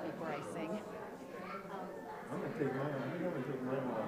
before I sing. I'm going to take mine. I'm going to take mine off.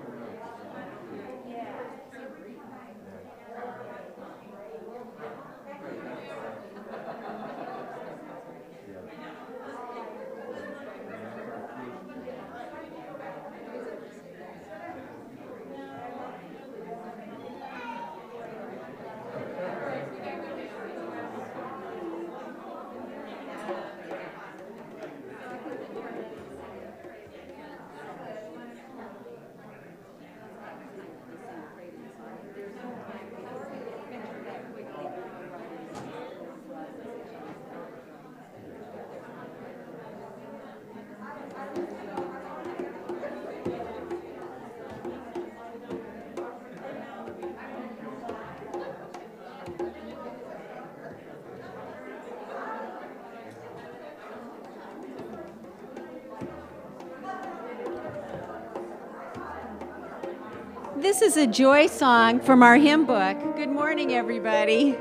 This is a joy song from our hymn book. Good morning, everybody.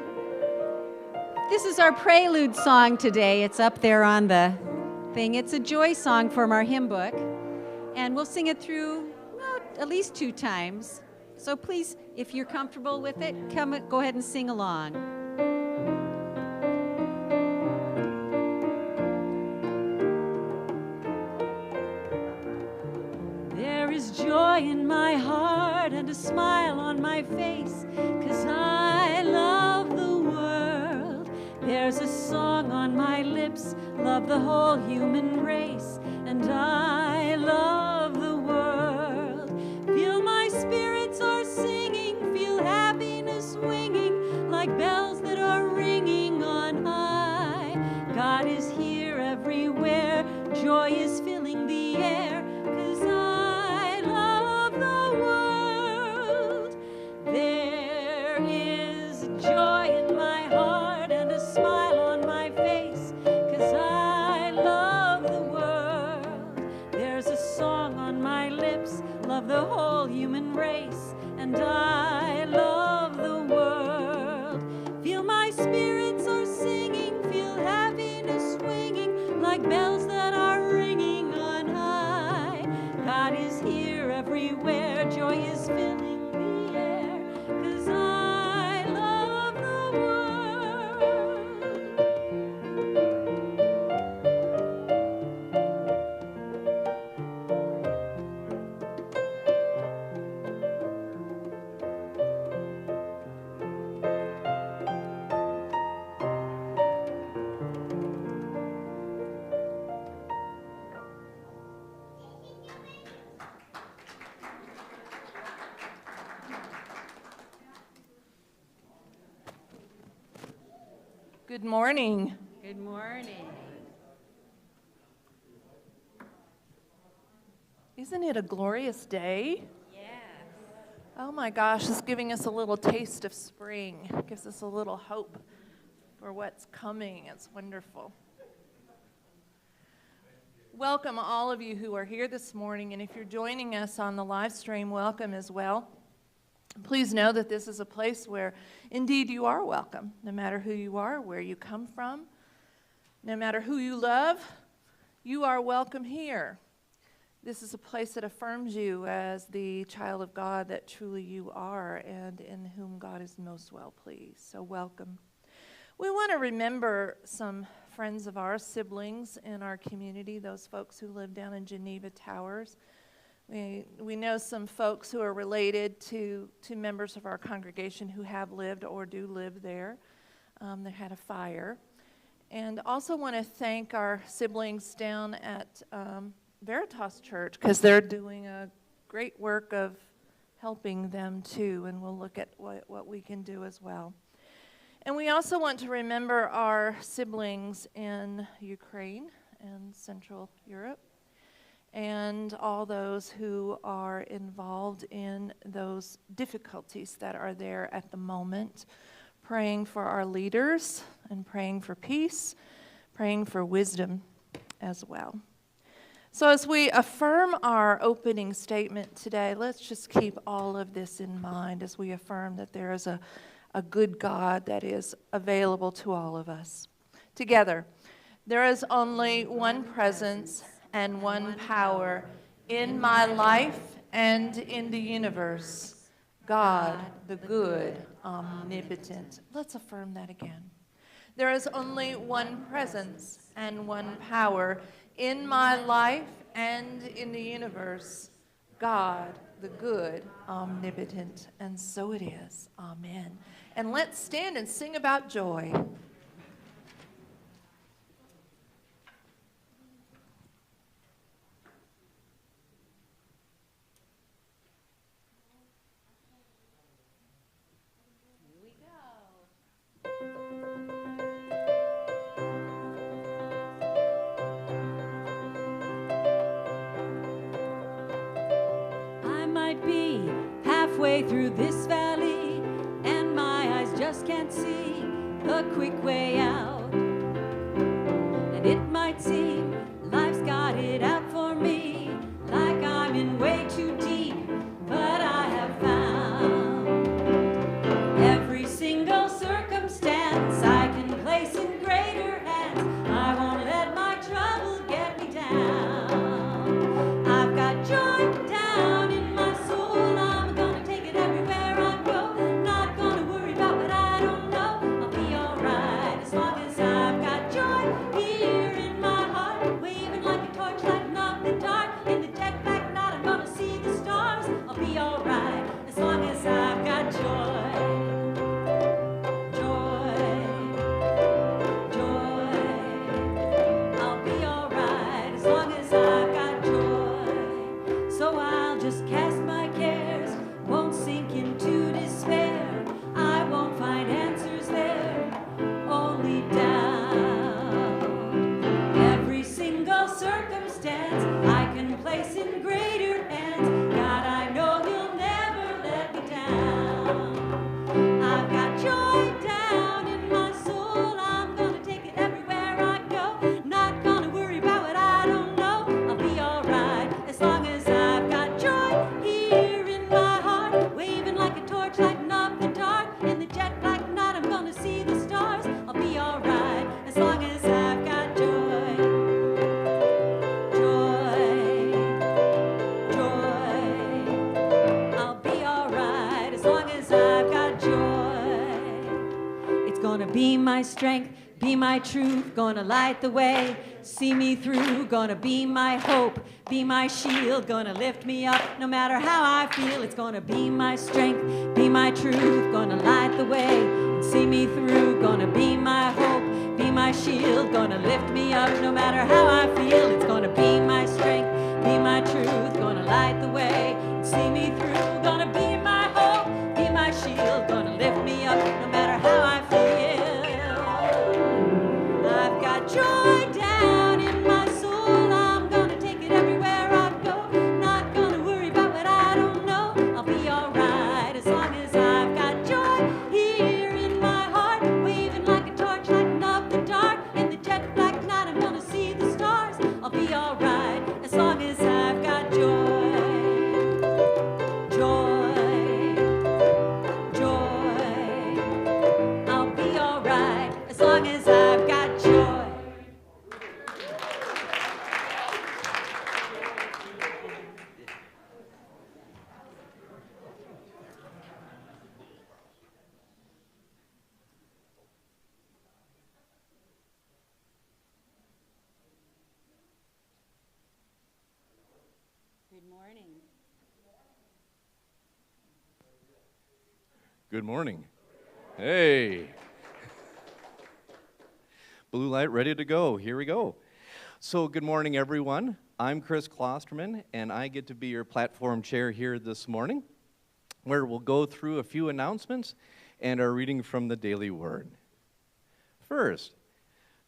This is our prelude song today. It's up there on the thing. It's a joy song from our hymn book, and we'll sing it through at least 2 times. So please, if you're comfortable with it, go ahead and sing along. There is joy in my heart and a smile on my face, 'cause I love the world. There's a song on my lips, love the whole human race, and I love the world. Feel my spirits are singing, feel happiness swinging, like bells that are ringing on high. God is here everywhere, joy is filling the air, 'cause I love the world. There is joy in my heart and a smile on my face, 'cause I love the world. There's a song on my lips, love the whole human race, and I love the world. Feel my spirits are singing, feel happiness swinging, like bells that are ringing on high. God is here everywhere, joy is filling the air, 'cause I love the world. Good morning. Good morning. Isn't it a glorious day? Yes. Oh my gosh, it's giving us a little taste of spring. It gives us a little hope for what's coming. It's wonderful. Welcome all of you who are here this morning, and if you're joining us on the live stream, welcome as well. Please know that this is a place where indeed you are welcome, no matter who you are, where you come from, no matter who you love, you are welcome here. This is a place that affirms you as the child of God that truly you are and in whom God is most well pleased. So welcome. We want to remember some friends of ours, siblings in our community, those folks who live down in Geneva Towers. We know some folks who are related to members of our congregation who have lived or do live there. They had a fire. And also want to thank our siblings down at Veritas Church, because they're doing a great work of helping them too, and we'll look at what we can do as well. And we also want to remember our siblings in Ukraine and Central Europe, and all those who are involved in those difficulties that are there at the moment, praying for our leaders and praying for peace, praying for wisdom as well. So as we affirm our opening statement today, let's just keep all of this in mind as we affirm that there is a good God that is available to all of us. Together, there is only one presence and one power in my life and in the universe. God, the good, omnipotent. Let's affirm that again. There is only one presence and one power in my life and in the universe. God, the good, omnipotent. And so it is. Amen. And let's stand and sing about joy. Be halfway through this valley, and my eyes just can't see the quick way out. And it might seem life's got it out for me, like I'm in way too deep, but I have found every single circumstance I can place in greater hands. I won't let my trouble get me down. I've got joy down in be my strength, be my truth, gonna light the way, see me through, gonna be my hope, be my shield, gonna lift me up no matter how I feel. It's gonna be my strength, be my truth, gonna light the way, and see me through, gonna be my hope, be my shield, gonna lift me up no matter how I feel. It's gonna be my strength, be my truth, gonna light the way, and see me through, gonna be my hope, be my shield, gonna lift me up no matter how I feel. I've got joy down in my soul. I'm gonna take it everywhere I go. Not gonna worry about what I don't know. I'll be alright as long as I've got joy here in my heart, waving like a torch, lighting up the dark. In the jet black night, I'm gonna see the stars. I'll be alright as long as I've got joy. Joy, joy. I'll be alright as long as I've got joy. Good morning. Good morning. Hey. Blue light ready to go. Here we go. So good morning, everyone. I'm Chris Klosterman, and I get to be your platform chair here this morning, where we'll go through a few announcements and our reading from the Daily Word. First,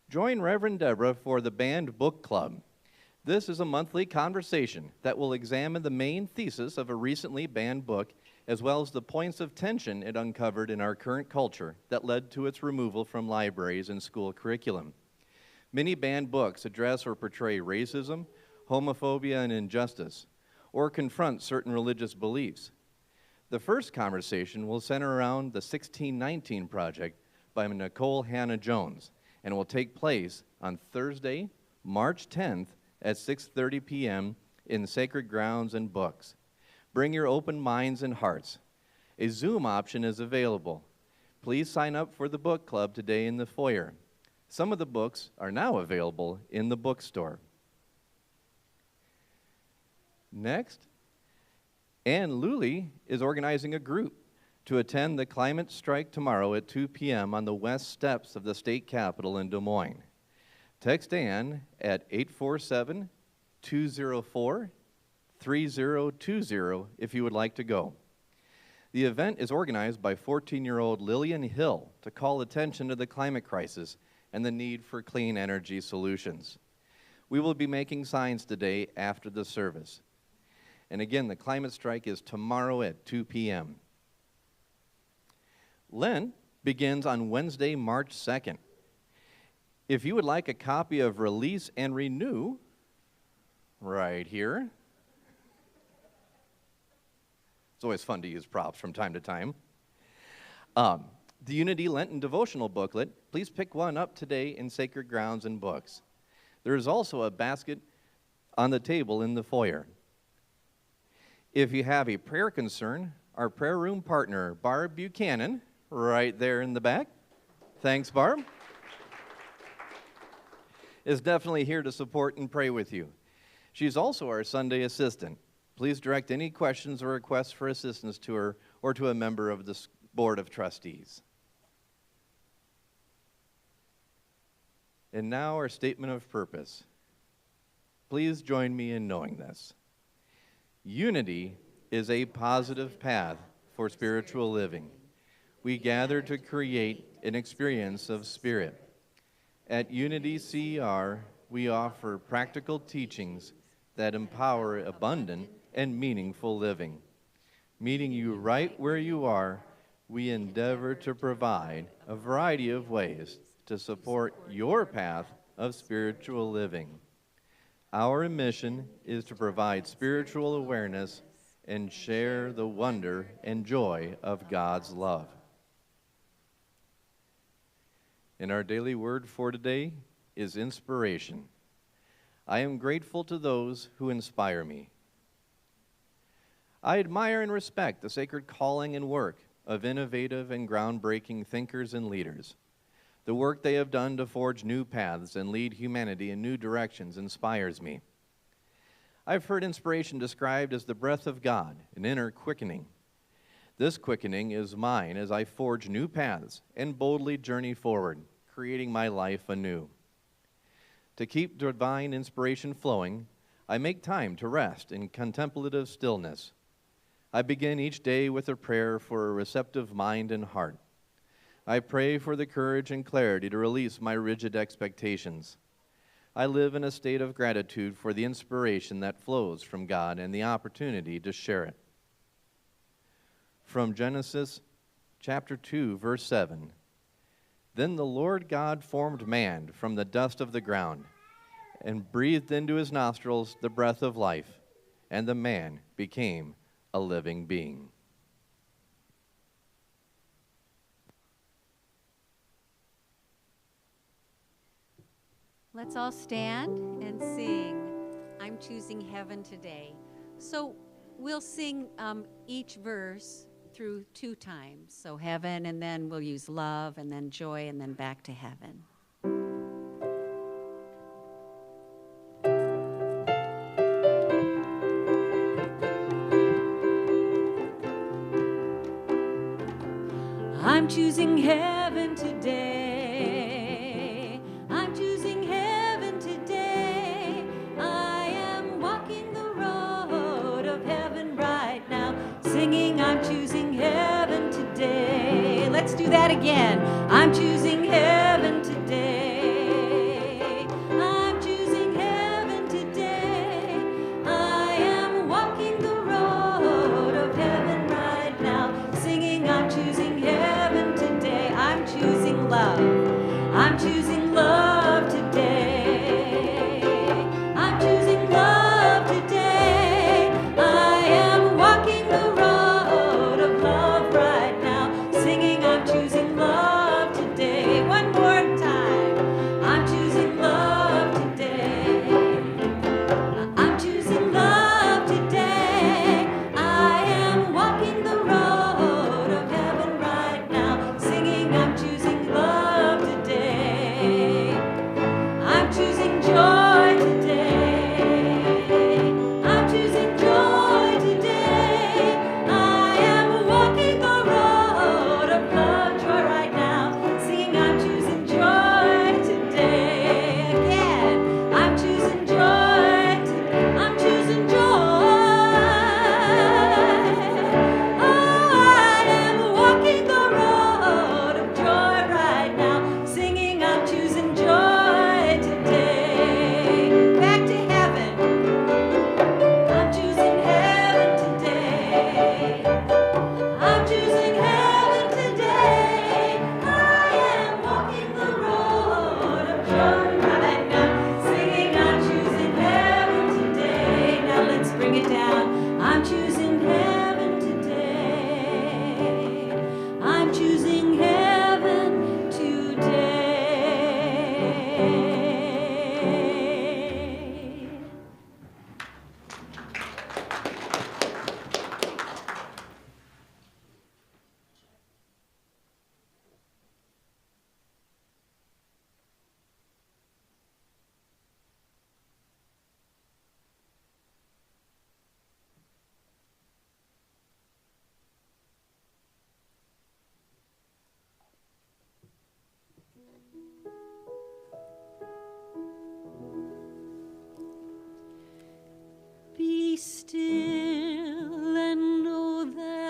join Rev Debra for the Banned Book Club. This is a monthly conversation that will examine the main thesis of a recently banned book, as well as the points of tension it uncovered in our current culture that led to its removal from libraries and school curriculum. Many banned books address or portray racism, homophobia, and injustice, or confront certain religious beliefs. The first conversation will center around the 1619 Project by Nicole Hannah Jones, and will take place on Thursday, March 10th at 6:30 p.m. in Sacred Grounds and Books. Bring your open minds and hearts. A Zoom option is available. Please sign up for the book club today in the foyer. Some of the books are now available in the bookstore. Next, Ann Luley is organizing a group to attend the climate strike tomorrow at 2 p.m. on the west steps of the state capitol in Des Moines. Text Ann at 847-204-3020 if you would like to go. The event is organized by 14-year-old Lillian Hill to call attention to the climate crisis and the need for clean energy solutions. We will be making signs today after the service. And again, the climate strike is tomorrow at 2 p.m. Lent begins on Wednesday, March 2nd. If you would like a copy of Release and Renew, right here. It's always fun to use props from time to time. The Unity Lenten Devotional Booklet, please pick one up today in Sacred Grounds and Books. There is also a basket on the table in the foyer. If you have a prayer concern, our prayer room partner, Barb Buchanan, right there in the back. Thanks, Barb. Is definitely here to support and pray with you. She's also our Sunday assistant. Please direct any questions or requests for assistance to her or to a member of the Board of Trustees. And now our statement of purpose. Please join me in knowing this. Unity is a positive path for spiritual living. We gather to create an experience of spirit. At Unity CR, we offer practical teachings that empower abundant and meaningful living. Meeting you right where you are, we endeavor to provide a variety of ways to support your path of spiritual living. Our mission is to provide spiritual awareness and share the wonder and joy of God's love. And our daily word for today is inspiration. I am grateful to those who inspire me. I admire and respect the sacred calling and work of innovative and groundbreaking thinkers and leaders. The work they have done to forge new paths and lead humanity in new directions inspires me. I've heard inspiration described as the breath of God, an inner quickening. This quickening is mine as I forge new paths and boldly journey forward, creating my life anew. To keep divine inspiration flowing, I make time to rest in contemplative stillness. I begin each day with a prayer for a receptive mind and heart. I pray for the courage and clarity to release my rigid expectations. I live in a state of gratitude for the inspiration that flows from God and the opportunity to share it. From Genesis chapter 2, verse 7. Then the Lord God formed man from the dust of the ground and breathed into his nostrils the breath of life, and the man became a living being. Let's all stand and sing, I'm Choosing Heaven Today. So we'll sing each verse through 2 times. So heaven, and then we'll use love, and then joy, and then back to heaven. I'm choosing heaven today. I'm choosing heaven today. I am walking the road of heaven right now, singing I'm choosing heaven today. Let's do that again. I'm choosing heaven today. I'm choosing heaven today. I am walking the road of heaven right now, singing I'm choosing heaven today. I'm choosing love. I'm choosing love today. I'm choosing love today. I am walking the road of love right now, singing I'm choosing love today.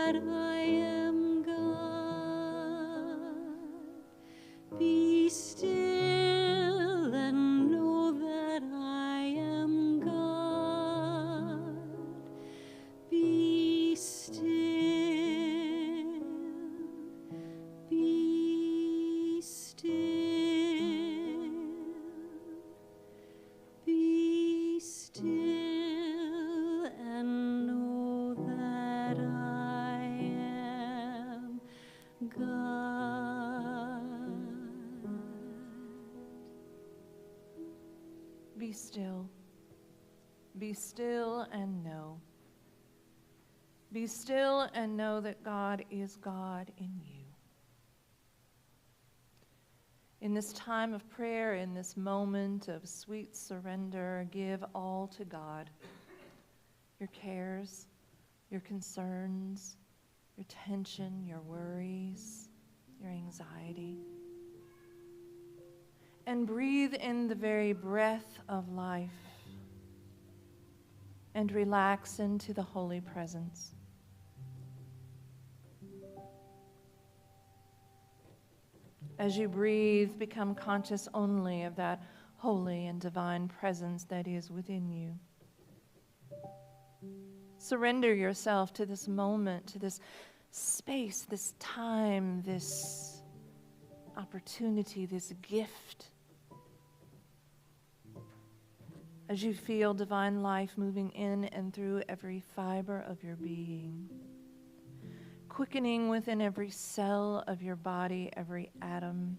that I am God. Be still and know that I am God. Be still, be still, be still and know that I am God. Be still. Be still and know. Be still and know that God is God in you. In this time of prayer, in this moment of sweet surrender, give all to God. Your cares, your concerns, your tension, your worries, your anxiety. And breathe in the very breath of life and relax into the holy presence. As you breathe, become conscious only of that holy and divine presence that is within you. Surrender yourself to this moment, to this space, this time, this opportunity, this gift. As you feel divine life moving in and through every fiber of your being, quickening within every cell of your body, every atom,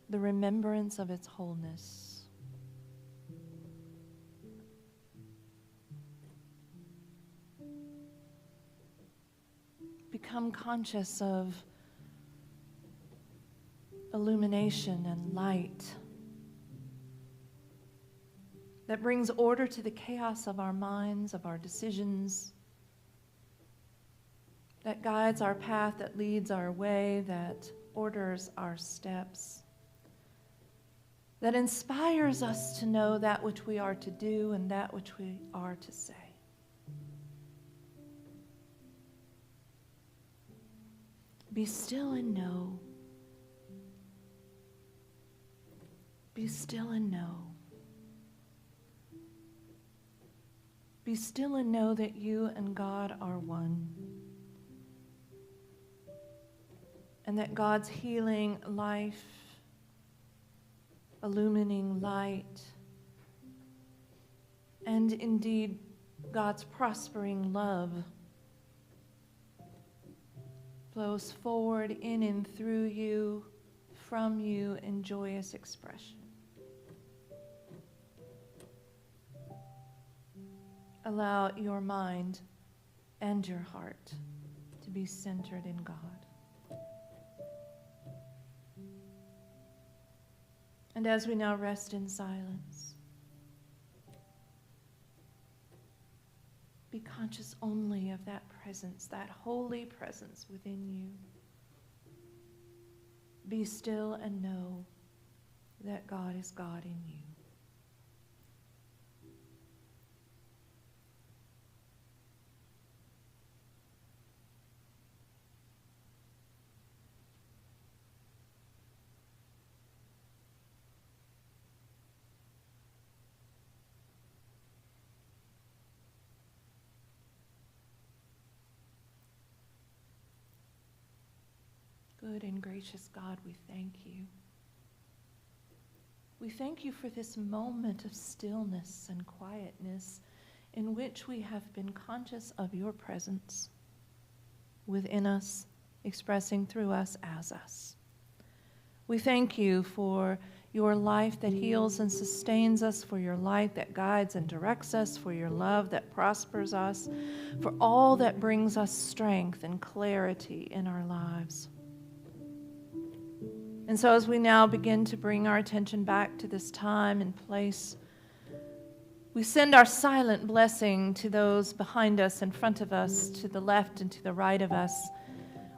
the remembrance of its wholeness. Become conscious of illumination and light that brings order to the chaos of our minds, of our decisions, that guides our path, that leads our way, that orders our steps, that inspires us to know that which we are to do and that which we are to say. Be still and know. Be still and know. Be still and know that you and God are one. And that God's healing life, illumining light, and indeed God's prospering love flows forward in and through you, from you in joyous expression. Allow your mind and your heart to be centered in God. And as we now rest in silence, be conscious only of that presence, that holy presence within you. Be still and know that God is God in you. Good and gracious God, we thank you. We thank you for this moment of stillness and quietness in which we have been conscious of your presence within us, expressing through us as us. We thank you for your life that heals and sustains us, for your light that guides and directs us, for your love that prospers us, for all that brings us strength and clarity in our lives. And so as we now begin to bring our attention back to this time and place, we send our silent blessing to those behind us, in front of us, to the left and to the right of us.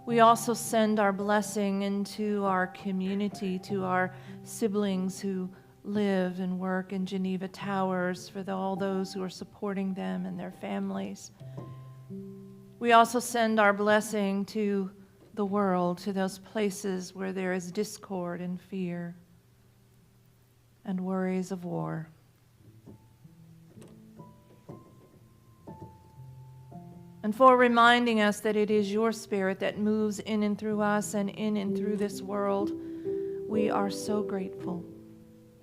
We also send our blessing into our community, to our siblings who live and work in Geneva Towers, for all those who are supporting them and their families. We also send our blessing to the world, to those places where there is discord and fear and worries of war. And for reminding us that it is your Spirit that moves in and through us and in and through this world, we are so grateful.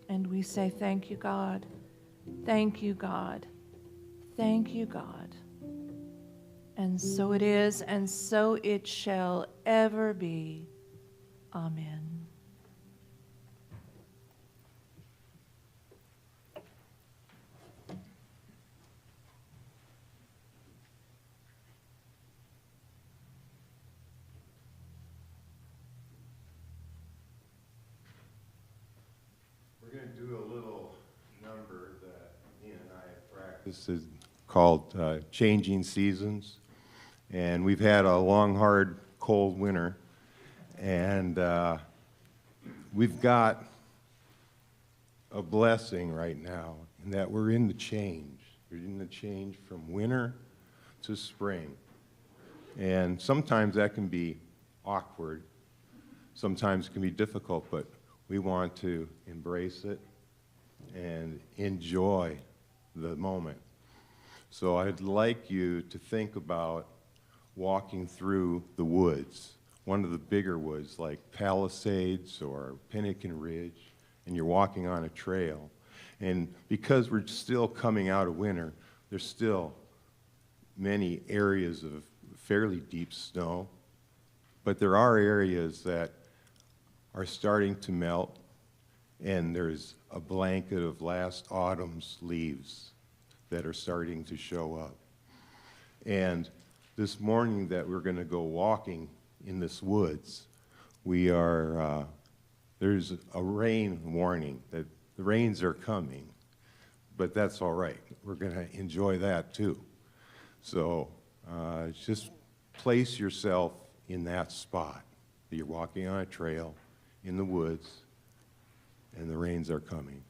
And we say, thank you, God. Thank you, God. Thank you, God. And so it is, and so it shall ever be. Amen. We're going to do a little number that Ian and I have practiced. This is called Changing Seasons. And we've had a long, hard, cold winter. And we've got a blessing right now in that we're in the change. We're in the change from winter to spring. And sometimes that can be awkward. Sometimes it can be difficult, but we want to embrace it and enjoy the moment. So I'd like you to think about walking through the woods, one of the bigger woods like Palisades or Pinikin Ridge, and you're walking on a trail. And because we're still coming out of winter, there's still many areas of fairly deep snow, but there are areas that are starting to melt, and there's a blanket of last autumn's leaves that are starting to show up. And this morning that we're going to go walking in this woods, there's a rain warning that the rains are coming, but that's all right. We're going to enjoy that too. So just place yourself in that spot. You're walking on a trail in the woods, and the rains are coming.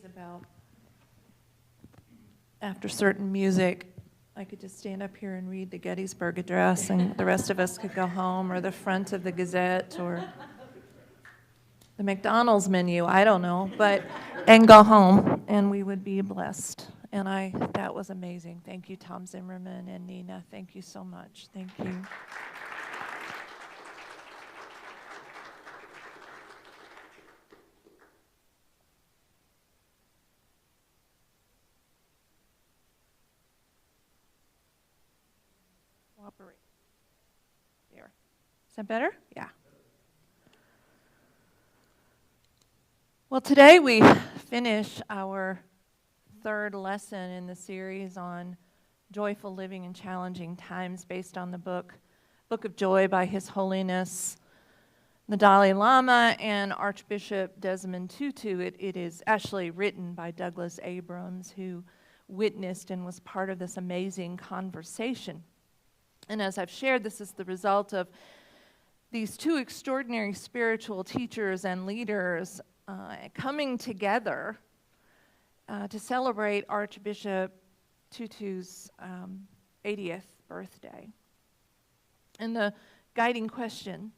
About after certain music, I could just stand up here and read the Gettysburg Address, and the rest of us could go home, or the front of the Gazette, or the McDonald's menu, I don't know, and go home, and we would be blessed. And that was amazing. Thank you, Tom Zimmerman and Nina. Thank you so much. Thank you. Cooperate. There. Is that better? Yeah. Well, today we finish our third lesson in the series on joyful living in challenging times, based on the Book of Joy by His Holiness the Dalai Lama and Archbishop Desmond Tutu. It is actually written by Douglas Abrams, who witnessed and was part of this amazing conversation. And as I've shared, this is the result of these two extraordinary spiritual teachers and leaders coming together to celebrate Archbishop Tutu's 80th birthday. And the guiding question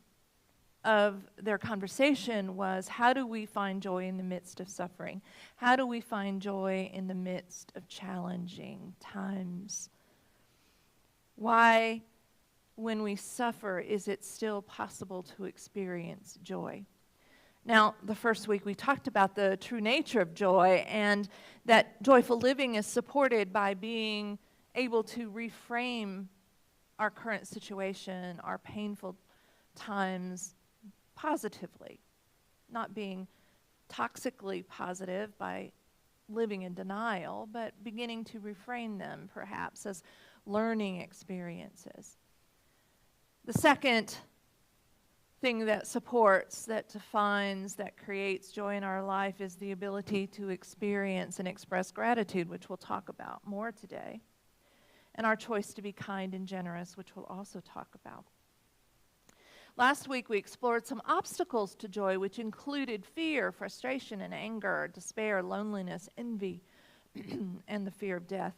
of their conversation was, how do we find joy in the midst of suffering? How do we find joy in the midst of challenging times? Why, when we suffer, is it still possible to experience joy? Now, the first week we talked about the true nature of joy, and that joyful living is supported by being able to reframe our current situation, our painful times, positively, not being toxically positive by living in denial, but beginning to reframe them perhaps as learning experiences. The second thing that supports, that defines, that creates joy in our life is the ability to experience and express gratitude, which we'll talk about more today, and our choice to be kind and generous, which we'll also talk about. Last week we explored some obstacles to joy, which included fear, frustration, and anger, despair, loneliness, envy, and the fear of death.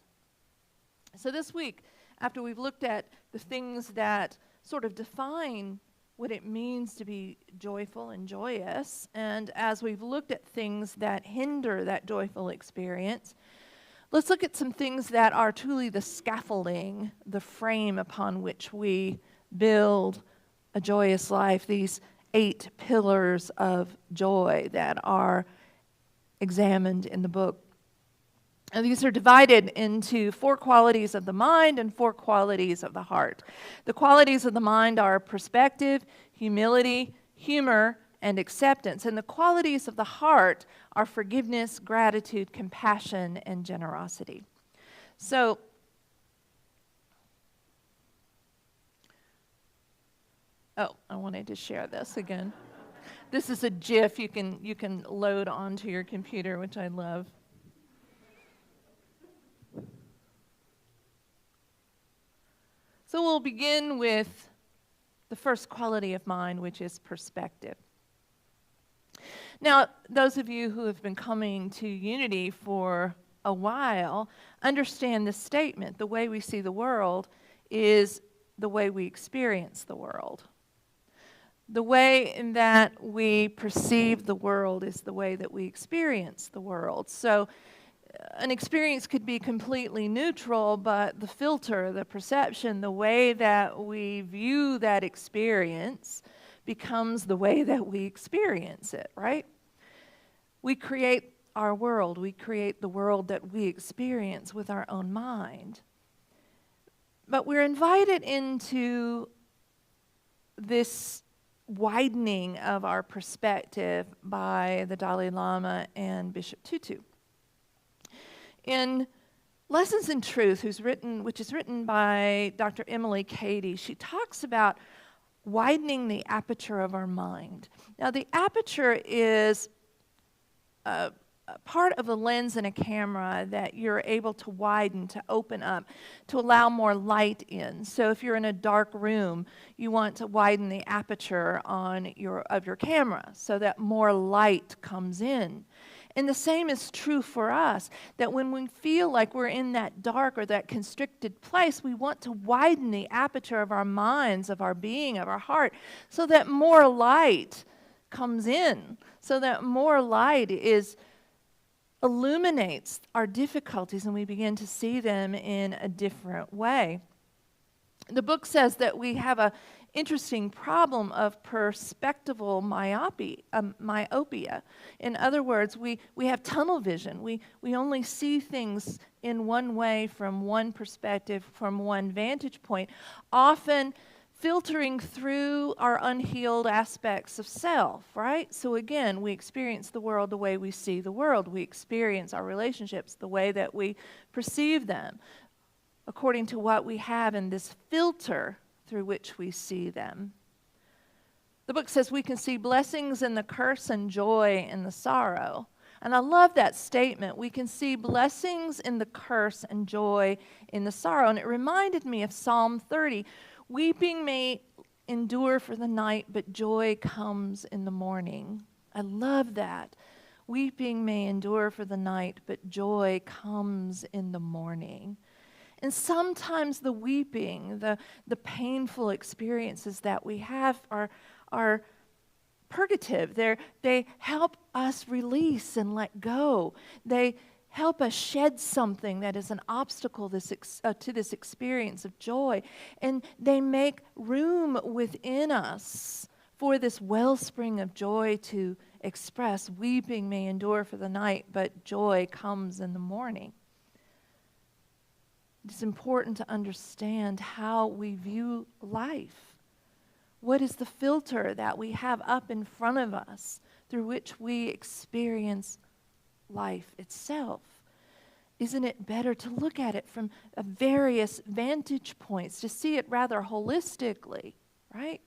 So this week, after we've looked at the things that sort of define what it means to be joyful and joyous. And as we've looked at things that hinder that joyful experience, let's look at some things that are truly the scaffolding, the frame upon which we build a joyous life, these 8 pillars of joy that are examined in the book. And these are divided into 4 qualities of the mind and 4 qualities of the heart. The qualities of the mind are perspective, humility, humor, and acceptance. And the qualities of the heart are forgiveness, gratitude, compassion, and generosity. So, I wanted to share this again. This is a GIF you can load onto your computer, which I love. So we'll begin with the first quality of mind, which is perspective. Now, those of you who have been coming to Unity for a while understand this statement. The way we see the world is the way we experience the world. The way in that we perceive the world is the way that we experience the world. So an experience could be completely neutral, but the filter, the perception, the way that we view that experience becomes the way that we experience it, right? We create our world. We create the world that we experience with our own mind. But we're invited into this widening of our perspective by the Dalai Lama and Bishop Tutu. In Lessons in Truth, which is written by Dr. Emily Cady, she talks about widening the aperture of our mind. Now, the aperture is a part of a lens in a camera that you're able to widen, to open up, to allow more light in. So if you're in a dark room, you want to widen the aperture of your camera so that more light comes in. And the same is true for us, that when we feel like we're in that dark or that constricted place, we want to widen the aperture of our minds, of our being, of our heart, so that more light comes in, so that more light illuminates our difficulties and we begin to see them in a different way. The book says that we have an interesting problem of perspectival myopia. In other words, we have tunnel vision. We only see things in one way, from one perspective, from one vantage point, often filtering through our unhealed aspects of self, right? So again, we experience the world the way we see the world. We experience our relationships the way that we perceive them, according to what we have in this filter through which we see them. The book says we can see blessings in the curse and joy in the sorrow. And I love that statement. We can see blessings in the curse and joy in the sorrow. And it reminded me of Psalm 30. Weeping may endure for the night, but joy comes in the morning. I love that. Weeping may endure for the night, but joy comes in the morning. And sometimes the weeping, the painful experiences that we have are purgative. They help us release and let go. They help us shed something that is an obstacle to this experience of joy. And they make room within us for this wellspring of joy to express. Weeping may endure for the night, but joy comes in the morning. It's important to understand how we view life. What is the filter that we have up in front of us through which we experience life itself? Isn't it better to look at it from various vantage points, to see it rather holistically, right?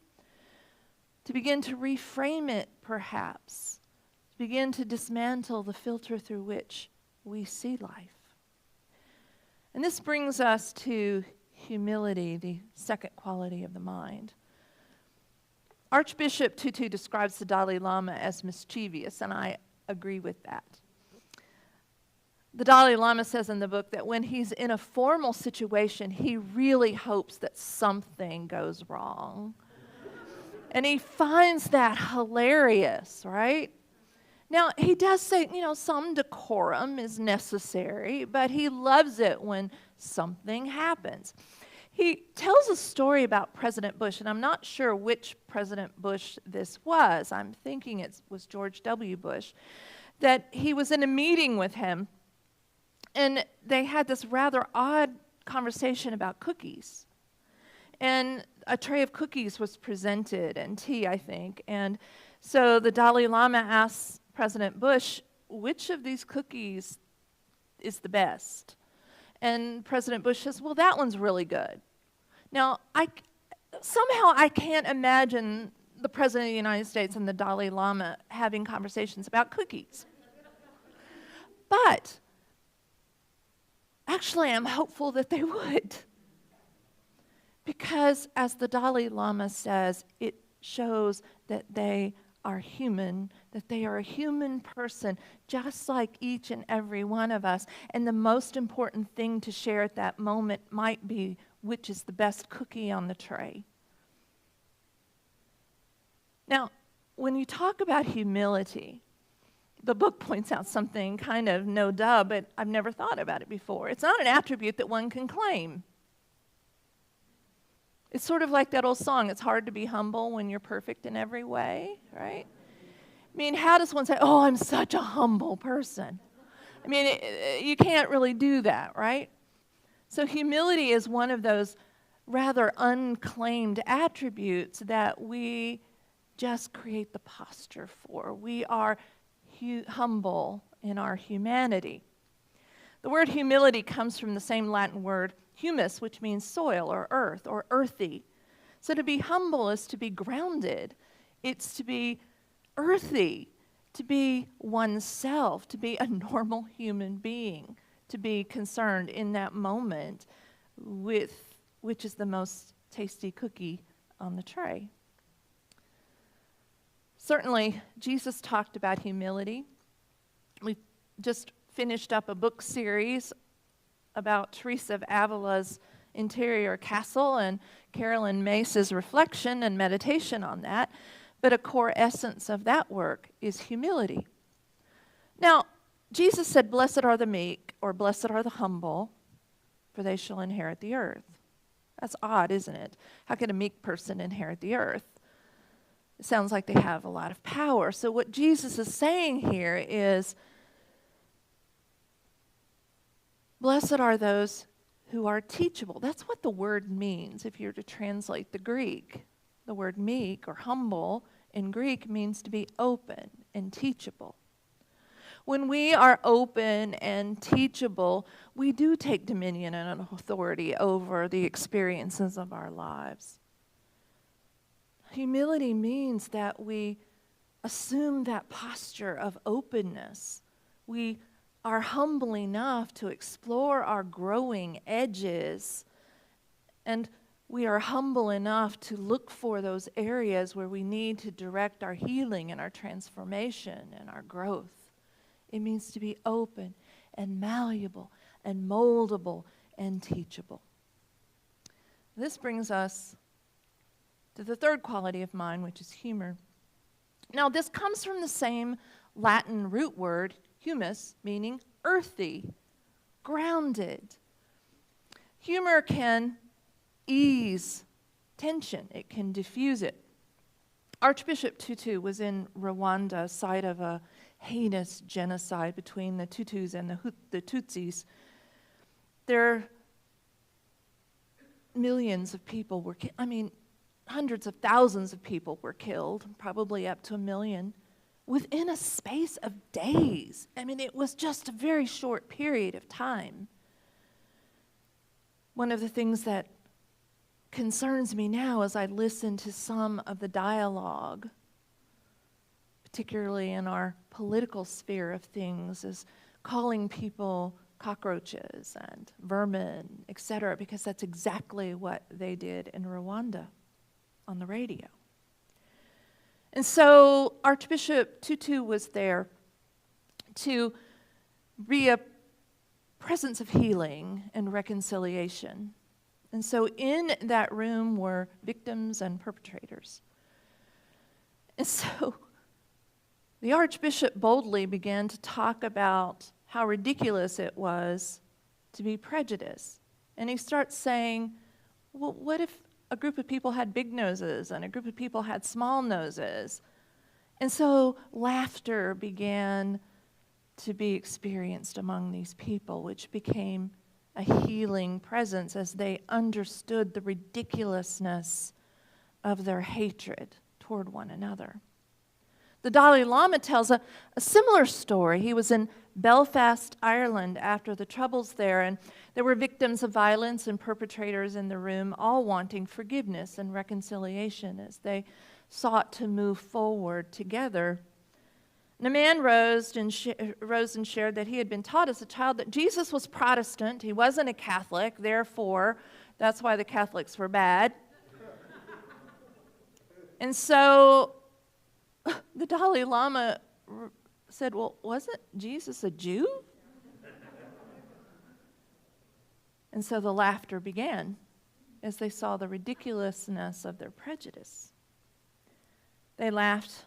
To begin to reframe it, perhaps. To begin to dismantle the filter through which we see life. And this brings us to humility, the second quality of the mind. Archbishop Tutu describes the Dalai Lama as mischievous, and I agree with that. The Dalai Lama says in the book that when he's in a formal situation, he really hopes that something goes wrong. And he finds that hilarious, right? Now, he does say, some decorum is necessary, but he loves it when something happens. He tells a story about President Bush, and I'm not sure which President Bush this was. I'm thinking it was George W. Bush, that he was in a meeting with him, and they had this rather odd conversation about cookies. And a tray of cookies was presented, and tea, I think. And so the Dalai Lama asks President Bush, which of these cookies is the best? And President Bush says, well, that one's really good. Now, somehow I can't imagine the President of the United States and the Dalai Lama having conversations about cookies. But actually, I'm hopeful that they would. Because, as the Dalai Lama says, it shows that they are human, that they are a human person, just like each and every one of us. And the most important thing to share at that moment might be which is the best cookie on the tray. Now, when you talk about humility, the book points out something kind of no duh, but I've never thought about it before. It's not an attribute that one can claim. It's sort of like that old song, it's hard to be humble when you're perfect in every way, right? I mean, how does one say, oh, I'm such a humble person? I mean, you can't really do that, right? So humility is one of those rather unclaimed attributes that we just create the posture for. We are humble in our humanity. The word humility comes from the same Latin word humus, which means soil or earth or earthy. So to be humble is to be grounded. It's to be earthy, to be oneself, to be a normal human being, to be concerned in that moment with which is the most tasty cookie on the tray. Certainly, Jesus talked about humility. We just finished up a book series about Teresa of Avila's interior castle and Carolyn Mace's reflection and meditation on that. But a core essence of that work is humility. Now, Jesus said, blessed are the meek, or blessed are the humble, for they shall inherit the earth. That's odd, isn't it? How can a meek person inherit the earth? It sounds like they have a lot of power. So what Jesus is saying here is, blessed are those who are teachable. That's what the word means if you're to translate the Greek. The word meek or humble in Greek means to be open and teachable. When we are open and teachable, we do take dominion and authority over the experiences of our lives. Humility means that we assume that posture of openness. We are humble enough to explore our growing edges, and we are humble enough to look for those areas where we need to direct our healing and our transformation and our growth. It means to be open and malleable and moldable and teachable. This brings us to the third quality of mind, which is humor. Now, this comes from the same Latin root word, humus, meaning earthy, grounded. Humor can ease tension. It can diffuse it. Archbishop Tutu was in Rwanda, site of a heinous genocide between the Tutus and the Tutsis. There, millions of people were killed. Hundreds of thousands of people were killed, probably up to 1 million, within a space of days. It was just a very short period of time. One of the things that concerns me now as I listen to some of the dialogue, particularly in our political sphere of things, is calling people cockroaches and vermin, etc., because that's exactly what they did in Rwanda on the radio. And so Archbishop Tutu was there to presence of healing and reconciliation. And so in that room were victims and perpetrators. And so the Archbishop boldly began to talk about how ridiculous it was to be prejudiced. And he starts saying, well, what if a group of people had big noses and a group of people had small noses? And so laughter began to be experienced among these people, which became a healing presence as they understood the ridiculousness of their hatred toward one another. The Dalai Lama tells a similar story. He was in Belfast, Ireland, after the Troubles there, and there were victims of violence and perpetrators in the room, all wanting forgiveness and reconciliation as they sought to move forward together. And a man rose and shared that he had been taught as a child that Jesus was Protestant. He wasn't a Catholic, therefore, that's why the Catholics were bad. And so the Dalai Lama said, well, wasn't Jesus a Jew? And so the laughter began as they saw the ridiculousness of their prejudice. They laughed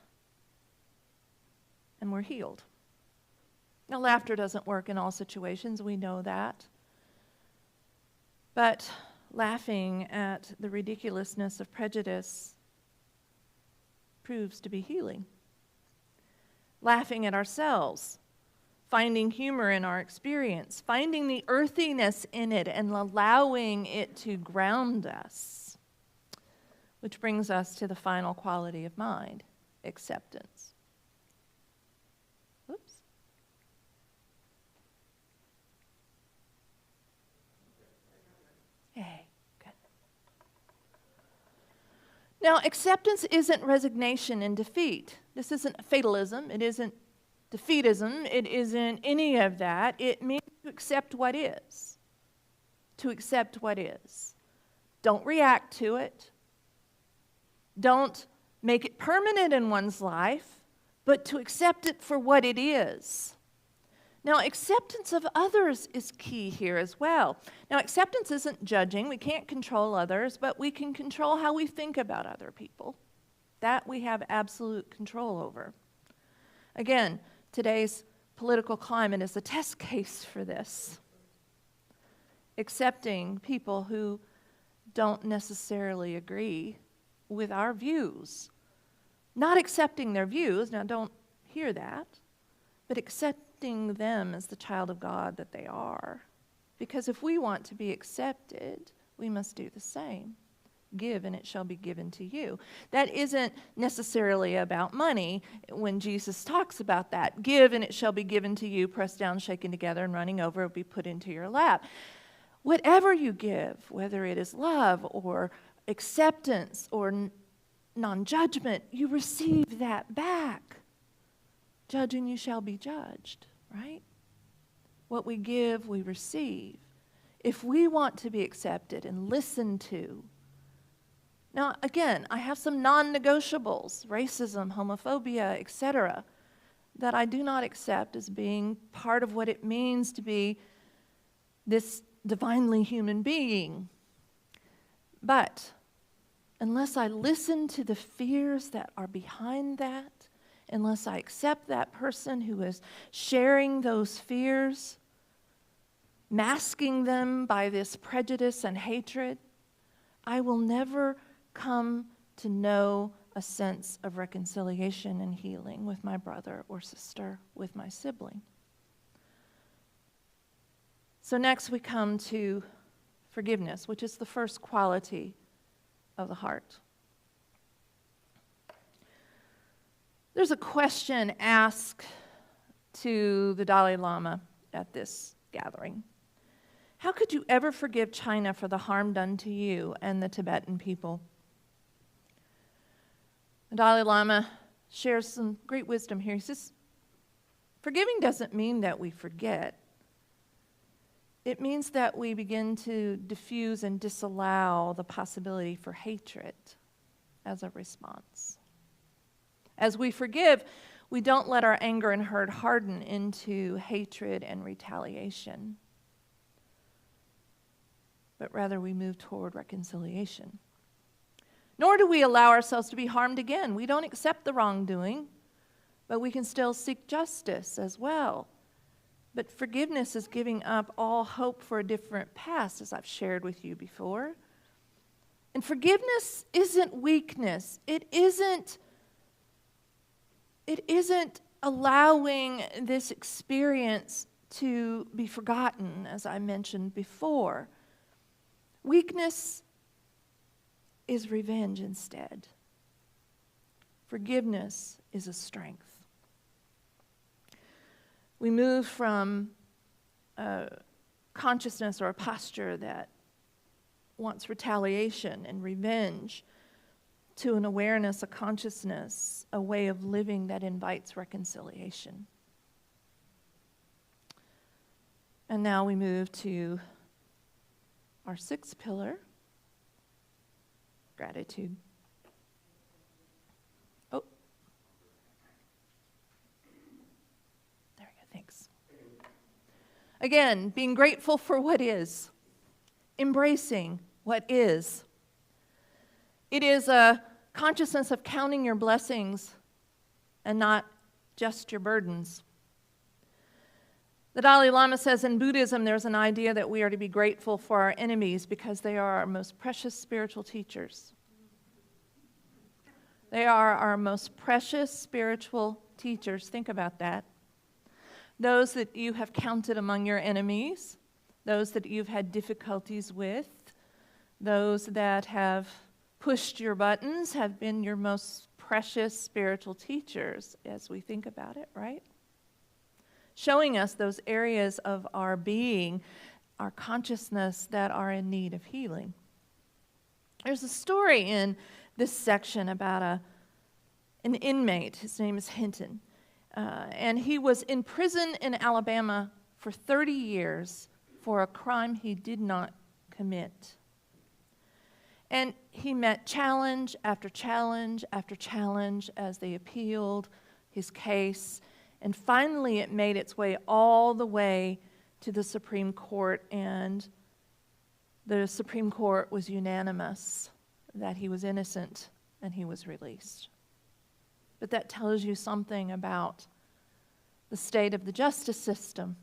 and were healed. Now, laughter doesn't work in all situations, we know that. But laughing at the ridiculousness of prejudice proves to be healing. Laughing at ourselves, finding humor in our experience, finding the earthiness in it and allowing it to ground us. Which brings us to the final quality of mind, acceptance. Oops. Hey, good. Now, acceptance isn't resignation and defeat. This isn't fatalism. It isn't defeatism. It isn't any of that. It means to accept what is. To accept what is. Don't react to it. Don't make it permanent in one's life, but to accept it for what it is. Now, acceptance of others is key here as well. Now, acceptance isn't judging. We can't control others, but we can control how we think about other people. That we have absolute control over. Again, today's political climate is a test case for this. Accepting people who don't necessarily agree with our views. Not accepting their views, now don't hear that, but accepting them as the child of God that they are. Because if we want to be accepted, we must do the same. Give and it shall be given to you. That isn't necessarily about money when Jesus talks about that. Give and it shall be given to you, pressed down, shaken together, and running over, will be put into your lap. Whatever you give, whether it is love or acceptance or non-judgment, you receive that back. Judge and you shall be judged, right? What we give, we receive. If we want to be accepted and listened to. Now, again, I have some non-negotiables, racism, homophobia, etc., that I do not accept as being part of what it means to be this divinely human being. But unless I listen to the fears that are behind that, unless I accept that person who is sharing those fears, masking them by this prejudice and hatred, I will never come to know a sense of reconciliation and healing with my brother or sister, with my sibling. So next we come to forgiveness, which is the first quality of the heart. There's a question asked to the Dalai Lama at this gathering. How could you ever forgive China for the harm done to you and the Tibetan people? The Dalai Lama shares some great wisdom here. He says, forgiving doesn't mean that we forget. It means that we begin to diffuse and disallow the possibility for hatred as a response. As we forgive, we don't let our anger and hurt harden into hatred and retaliation. but rather we move toward reconciliation. Nor do we allow ourselves to be harmed again. We don't accept the wrongdoing, but we can still seek justice as well. But forgiveness is giving up all hope for a different past, as I've shared with you before. And forgiveness isn't weakness. It isn't allowing this experience to be forgotten, as I mentioned before. Weakness is revenge instead. Forgiveness is a strength. We move from a consciousness or a posture that wants retaliation and revenge to an awareness, a consciousness, a way of living that invites reconciliation. And now we move to our sixth pillar, gratitude. Oh. There we go, thanks. Again, being grateful for what is, embracing what is. It is a consciousness of counting your blessings and not just your burdens. The Dalai Lama says in Buddhism there's an idea that we are to be grateful for our enemies because they are our most precious spiritual teachers. They are our most precious spiritual teachers. Think about that. Those that you have counted among your enemies, those that you've had difficulties with, those that have pushed your buttons have been your most precious spiritual teachers as we think about it, right? Showing us those areas of our being, our consciousness that are in need of healing. There's a story in this section about an inmate. His name is Hinton. And he was in prison in Alabama for 30 years for a crime he did not commit. And he met challenge after challenge after challenge as they appealed his case. And finally, it made its way all the way to the Supreme Court, and the Supreme Court was unanimous that he was innocent and he was released. But that tells you something about the state of the justice system,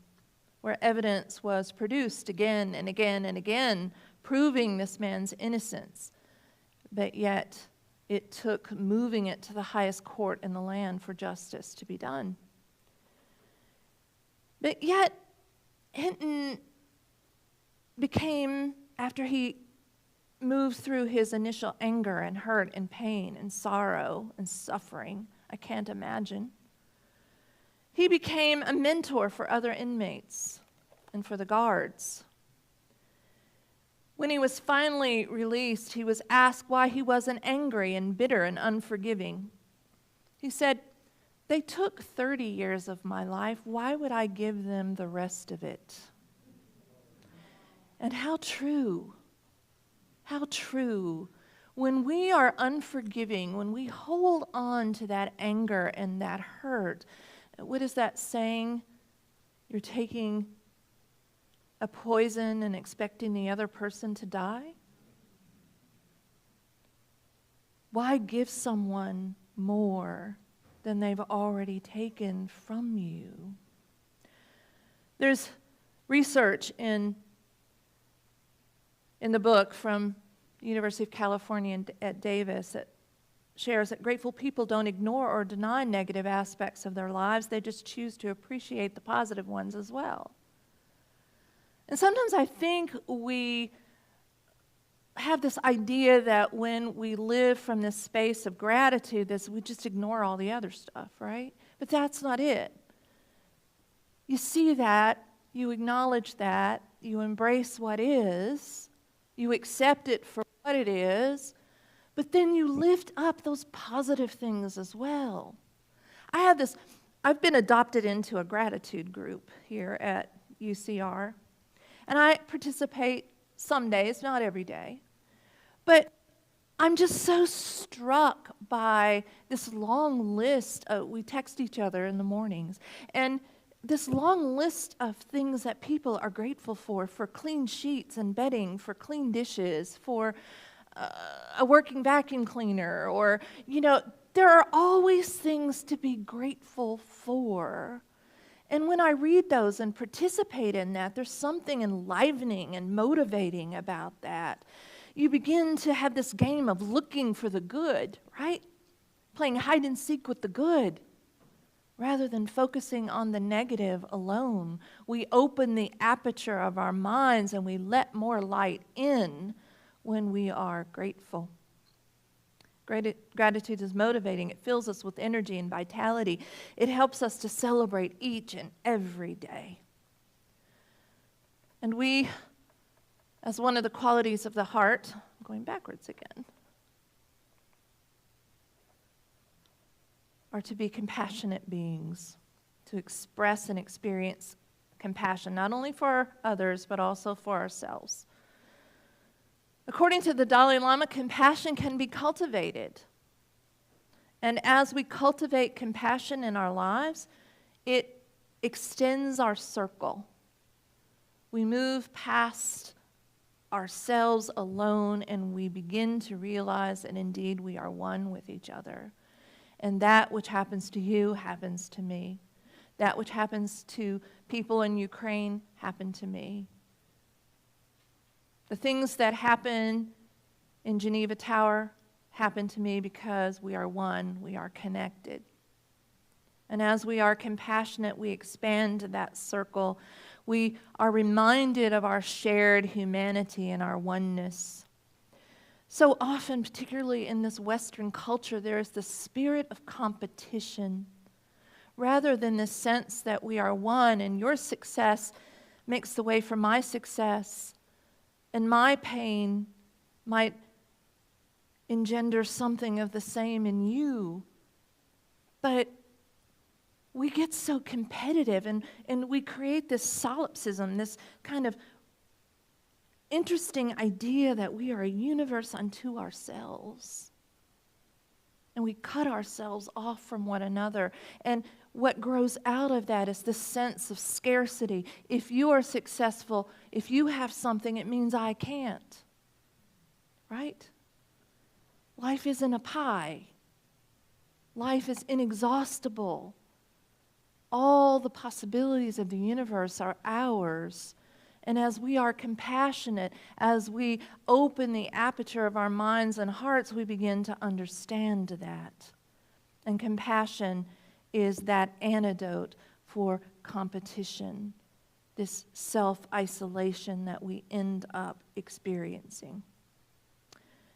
where evidence was produced again and again and again, proving this man's innocence. But yet, it took moving it to the highest court in the land for justice to be done. But yet, Hinton became, after he moved through his initial anger and hurt and pain and sorrow and suffering, I can't imagine, he became a mentor for other inmates and for the guards. When he was finally released, he was asked why he wasn't angry and bitter and unforgiving. He said, "They took 30 years of my life. Why would I give them the rest of it?" And how true. How true. When we are unforgiving, when we hold on to that anger and that hurt, what is that saying? You're taking a poison and expecting the other person to die? Why give someone more than they've already taken from you? There's research in the book from the University of California at Davis that shares that grateful people don't ignore or deny negative aspects of their lives. They just choose to appreciate the positive ones as well. And sometimes I think we have this idea that when we live from this space of gratitude, we just ignore all the other stuff, right? But that's not it. You see that, you acknowledge that, you embrace what is, you accept it for what it is, but then you lift up those positive things as well. I've been adopted into a gratitude group here at UCR, and I participate some days, not every day. But I'm just so struck by this long list. We text each other in the mornings. And this long list of things that people are grateful for clean sheets and bedding, for clean dishes, for a working vacuum cleaner, or, there are always things to be grateful for. And when I read those and participate in that, there's something enlivening and motivating about that. You begin to have this game of looking for the good, right? Playing hide and seek with the good, rather than focusing on the negative alone. We open the aperture of our minds and we let more light in when we are grateful. Gratitude is motivating. It fills us with energy and vitality. It helps us to celebrate each and every day. And we, as one of the qualities of the heart, I'm going backwards again, are to be compassionate beings, to express and experience compassion, not only for others, but also for ourselves. According to the Dalai Lama, compassion can be cultivated. And as we cultivate compassion in our lives, it extends our circle. We move past ourselves alone and we begin to realize that indeed we are one with each other. And that which happens to you happens to me. That which happens to people in Ukraine happened to me. The things that happen in Geneva Tower happen to me because we are one, we are connected. And as we are compassionate, we expand that circle. We are reminded of our shared humanity and our oneness. So often, particularly in this Western culture, there is the spirit of competition rather than the sense that we are one and your success makes the way for my success and my pain might engender something of the same in you. But we get so competitive and we create this solipsism, this kind of interesting idea that we are a universe unto ourselves. And we cut ourselves off from one another. And what grows out of that is this sense of scarcity. If you are successful, if you have something, it means I can't. Right? Life isn't a pie. Life is inexhaustible. All the possibilities of the universe are ours. And as we are compassionate, as we open the aperture of our minds and hearts, we begin to understand that. And compassion is that antidote for competition, this self-isolation that we end up experiencing.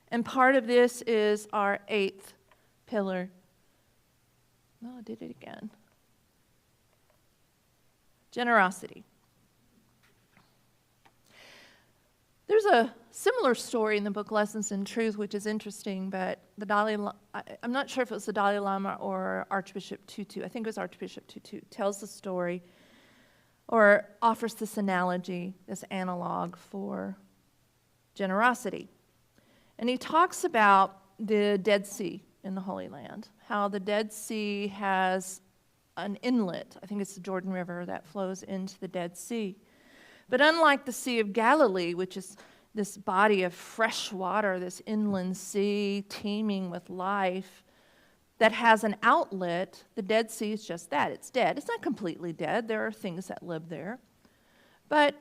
And part of this is our 8th pillar. Oh, I did it again. Generosity. There's a similar story in the book Lessons in Truth, which is interesting, but I'm not sure if it was the Dalai Lama or Archbishop Tutu. I think it was Archbishop Tutu. Tells the story or offers this analogy, this analog for generosity. And he talks about the Dead Sea in the Holy Land, how the Dead Sea has an inlet. I think it's the Jordan River that flows into the Dead Sea. But unlike the Sea of Galilee, which is this body of fresh water, this inland sea teeming with life that has an outlet, the Dead Sea is just that. It's dead. It's not completely dead. There are things that live there. But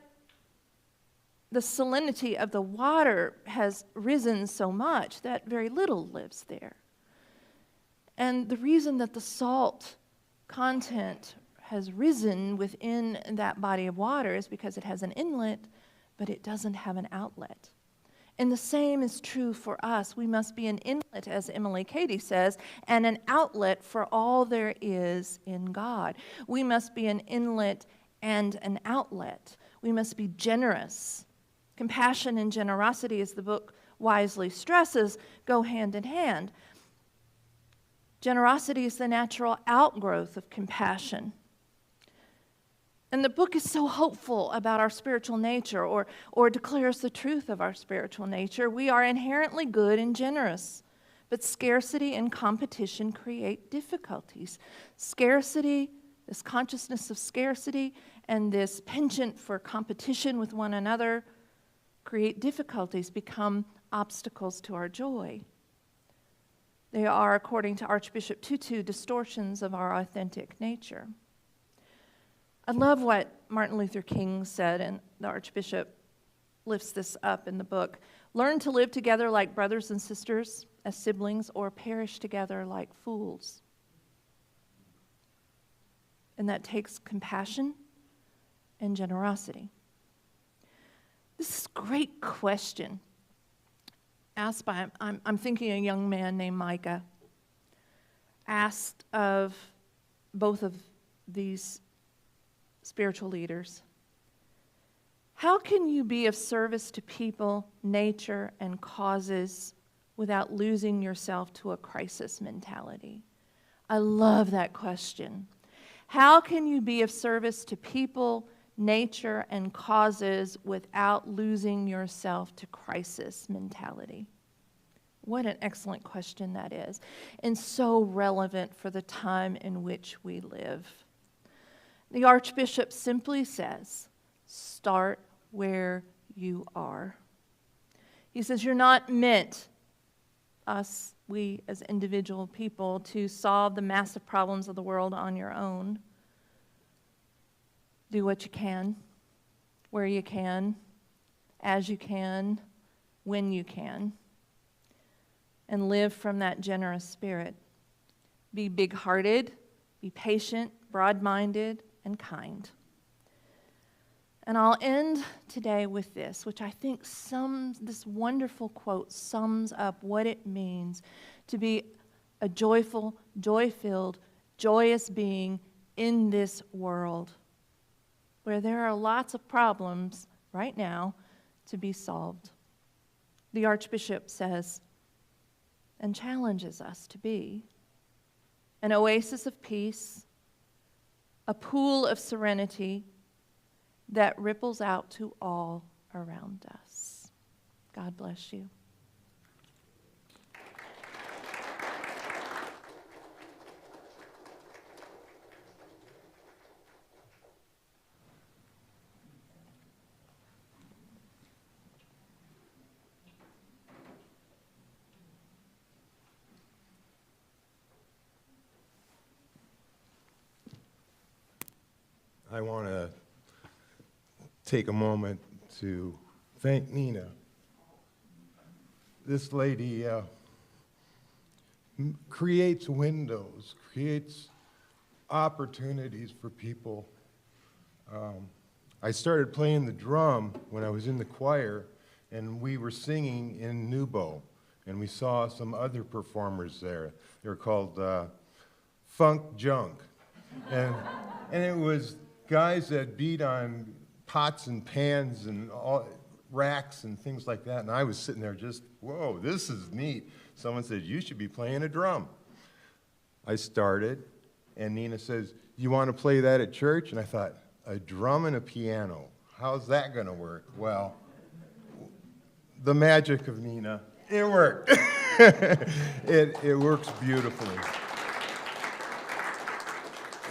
the salinity of the water has risen so much that very little lives there. And the reason that the salt content has risen within that body of water is because it has an inlet, but it doesn't have an outlet. And the same is true for us. We must be an inlet, as Emily Cady says, and an outlet for all there is in God. We must be an inlet and an outlet. We must be generous. Compassion and generosity, as the book wisely stresses, go hand in hand. Generosity is the natural outgrowth of compassion. And the book is so hopeful about our spiritual nature, or declares the truth of our spiritual nature. We are inherently good and generous, but scarcity and competition create difficulties. Scarcity this consciousness of scarcity and this penchant for competition with one another create difficulties, become obstacles to our joy. They are, according to Archbishop Tutu, distortions of our authentic nature. I love what Martin Luther King said, and the Archbishop lifts this up in the book. Learn to live together like brothers and sisters, as siblings, or perish together like fools. And that takes compassion and generosity. This is a great question asked by, I'm thinking a young man named Micah, asked of both of these spiritual leaders, how can you be of service to people, nature, and causes without losing yourself to a crisis mentality? I love that question. How can you be of service to people, nature, and causes without losing yourself to crisis mentality? What an excellent question that is, and so relevant for the time in which we live. The Archbishop simply says, start where you are. He says, you're not meant, we as individual people, to solve the massive problems of the world on your own. Do what you can, where you can, as you can, when you can, and live from that generous spirit. Be big-hearted, be patient, broad-minded, and kind. And I'll end today with this, which I think this wonderful quote sums up what it means to be a joyful, joy-filled, joyous being in this world, where there are lots of problems right now to be solved. The Archbishop says, and challenges us to be an oasis of peace, a pool of serenity that ripples out to all around us. God bless you. I want to take a moment to thank Nina. This lady creates windows, creates opportunities for people. I started playing the drum when I was in the choir, and we were singing in Nubo, and we saw some other performers there. They were called Funk Junk, and it was guys that beat on pots and pans and all, racks and things like that, and I was sitting there just, whoa, this is neat. Someone said, you should be playing a drum. I started, and Nina says, you want to play that at church? And I thought, a drum and a piano, how's that going to work? Well, the magic of Nina, it worked. It works beautifully.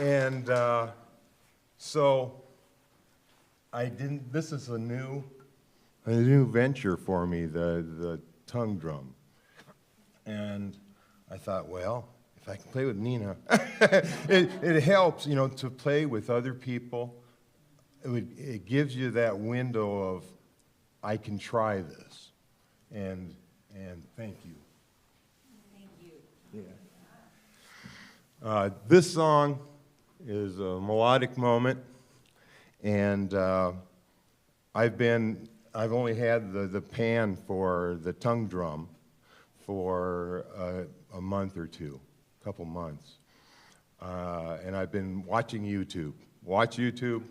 And so this is a new venture for me, the tongue drum. And I thought, well, if I can play with Nina, it helps, to play with other people. It gives you that window of, I can try this. And thank you. Thank you. Yeah. This song is a melodic moment, and I've only had the pan for the tongue drum for a month or two, a couple months, and I've been watching YouTube. Watch YouTube,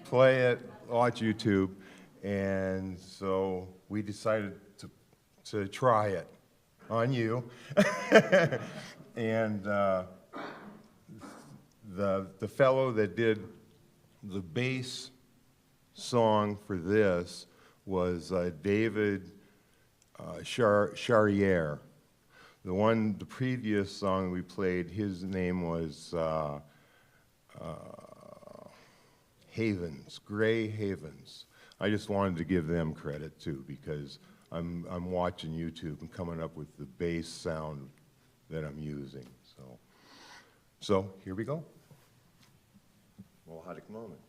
play it, watch YouTube, and so we decided to try it on you, and the fellow that did the bass song for this was David Charriere. The previous song we played, his name was Havens, Gray Havens. I just wanted to give them credit too, because I'm watching YouTube and coming up with the bass sound that I'm using. So here we go. Melodic moment.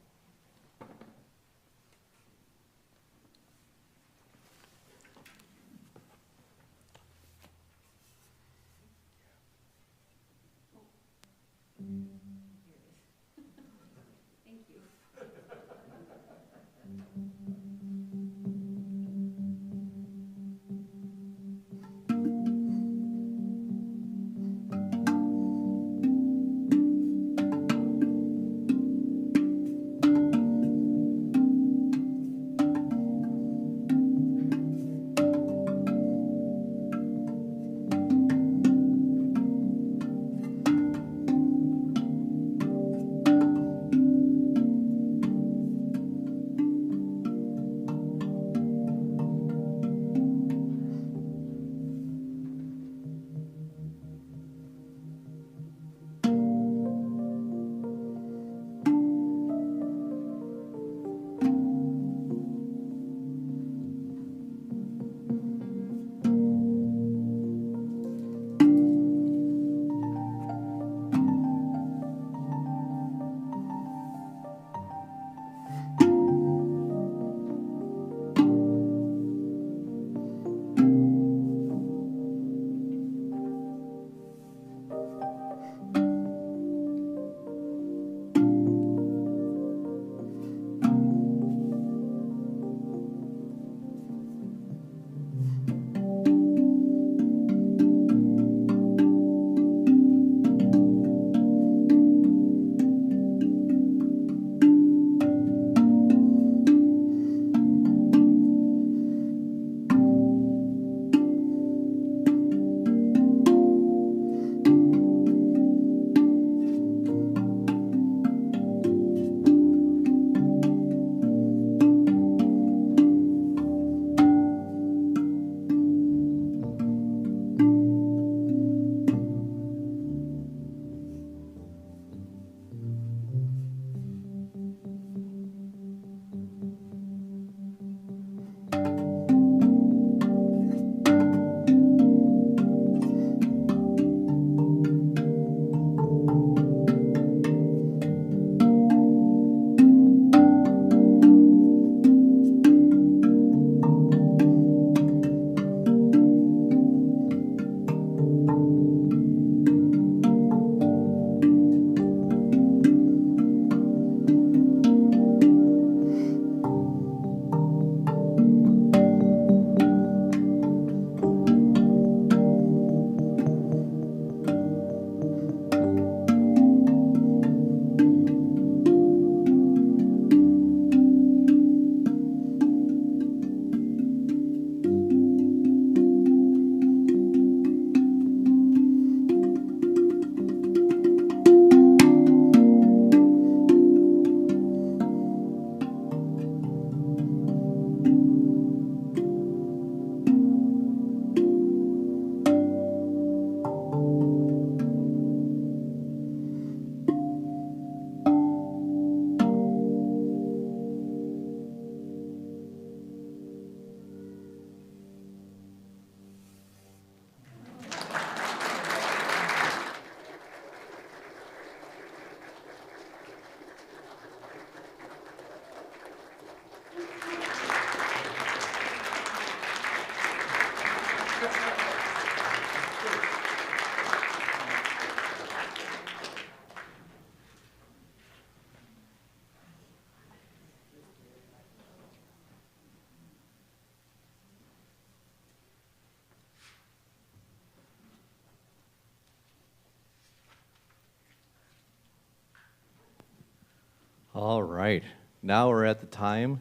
All right. Now we're at the time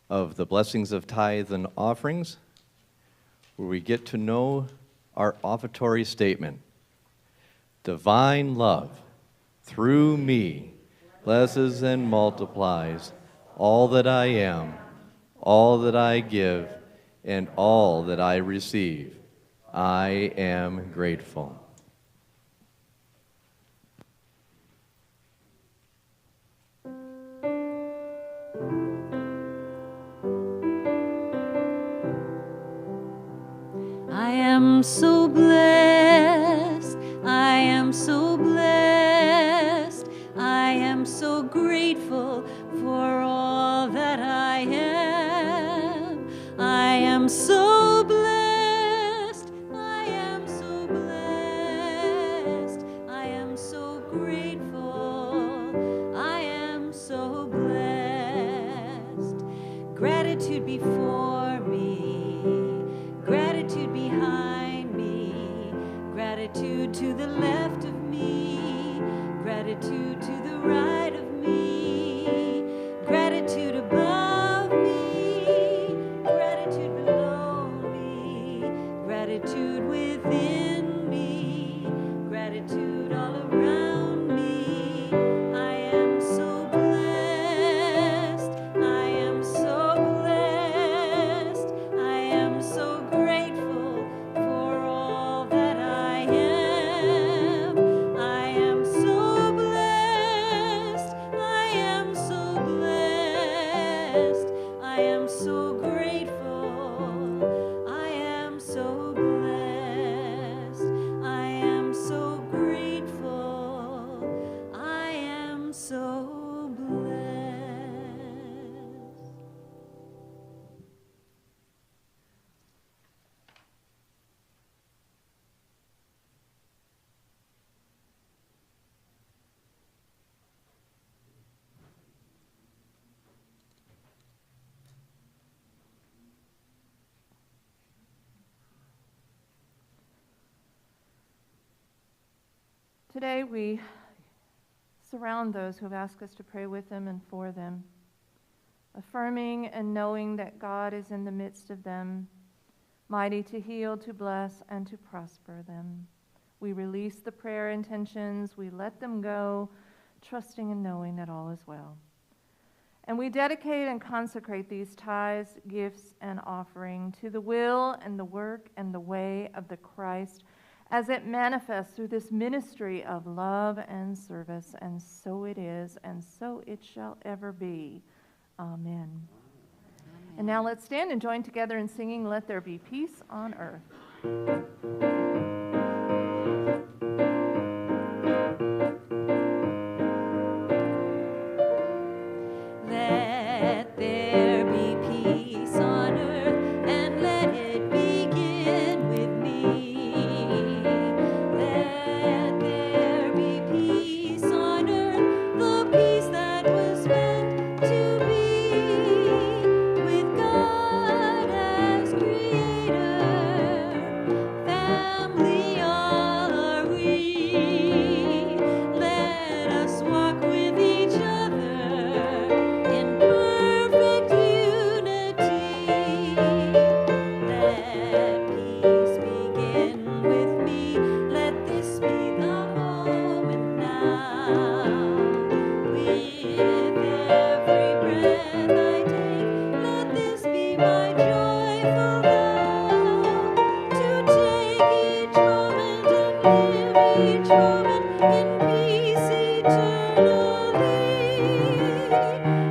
of the blessings of tithes and offerings, where we get to know our offertory statement. Divine love, through me, blesses and multiplies all that I am, all that I give, and all that I receive. I am grateful. blessed. I am so blessed. I am so grateful for all that I am. I am so blessed. I am so blessed. I am so grateful. I am so blessed. Gratitude before me, gratitude behind me, gratitude to the left of me, gratitude to the right of me, gratitude above me, gratitude below me, gratitude within me, gratitude all around me. I am so blessed. I am so blessed. I am so grateful for all that I am. I am so blessed. I am so blessed. I am so grateful. I am so blessed. I am so grateful. I am so blessed. Today we surround those who have asked us to pray with them and for them, affirming and knowing that God is in the midst of them, mighty to heal, to bless, and to prosper them. We release the prayer intentions, we let them go, trusting and knowing that all is well. And we dedicate and consecrate these tithes, gifts, and offering to the will and the work and the way of the Christ as it manifests through this ministry of love and service. And so it is, and so it shall ever be. Amen. And now let's stand and join together in singing, Let There Be Peace on Earth. Let there be peace on earth, and let it begin with me. Let there be peace on earth, the peace that was meant to be, with God as creator. Family all are we. Let us walk with each other in perfect unity. Let peace begin with me. Let this be the moment now. With every breath I take, let this be my joyful vow. To take each moment and live each moment in peace eternally.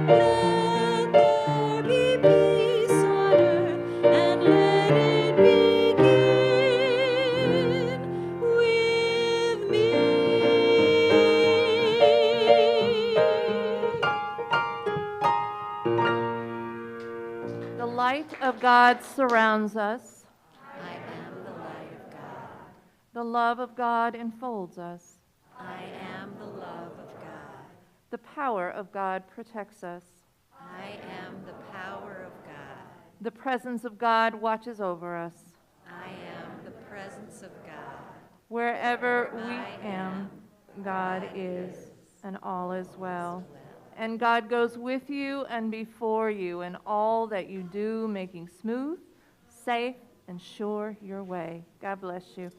Let there be peace on earth, and let it begin with me. The light of God surrounds us. I am the light of God. The love of God enfolds us. I am the love of God. The power of God protects us. I am the power of God. The presence of God watches over us. I am the presence of God. Wherever we am, God is, and all is well. And God goes with you and before you in all that you do, making smooth, safe, and sure your way. God bless you.